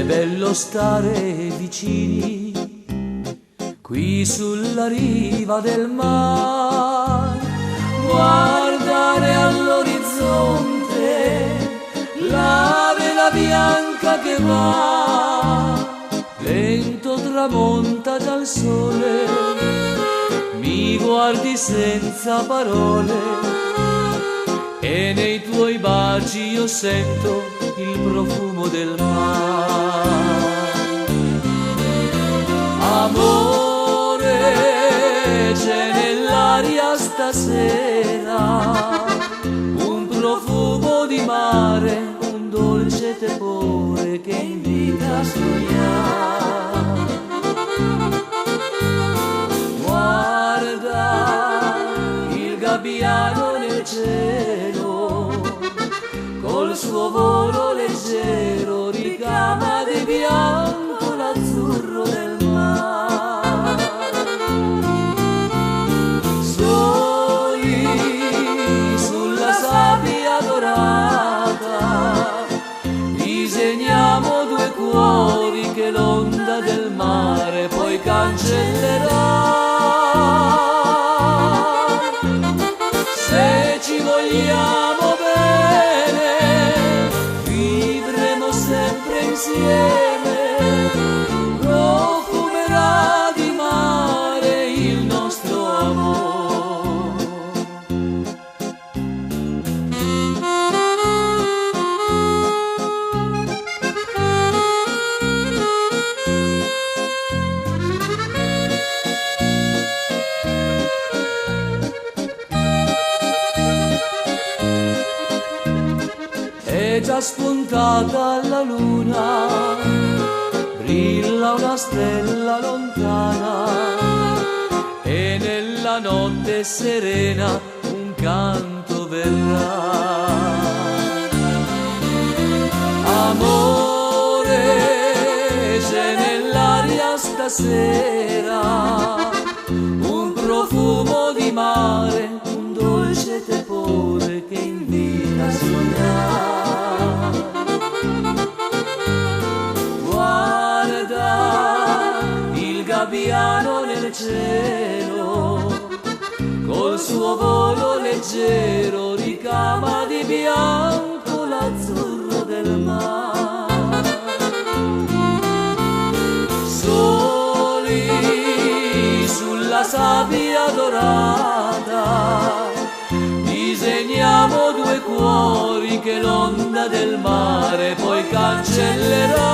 bello stare vicini, qui sulla riva del mare, guardare all'orizzonte la vela bianca che va, lento tramonta già il sole, mi guardi senza parole, e nei tuoi baci io sento il profumo del mare. Amore, c'è nell'aria stasera un profumo di mare, un dolce tepore che invita a sognare. Guarda il gabbiano nel cielo, col suo volo leggero ricama di bianco l'azzurro del mare. Soli sulla sabbia dorata disegniamo due cuori che l'onda del mare poi cancellerà. Se ci vogliamo bene, vivremo sempre insieme, profumerà di mare il nostro amore. È già spuntata la luna, brilla una stella lontana, e nella notte serena un canto verrà. Amore, c'è nell'aria stasera un profumo di mare, un dolce tepore che invita a sognare. Guarda il gabbiano nel cielo, col suo volo leggero ricama di bianco l'azzurro del mare. Soli sulla sabbia dorata disegniamo due cuori che l'onda del mare poi cancellerà.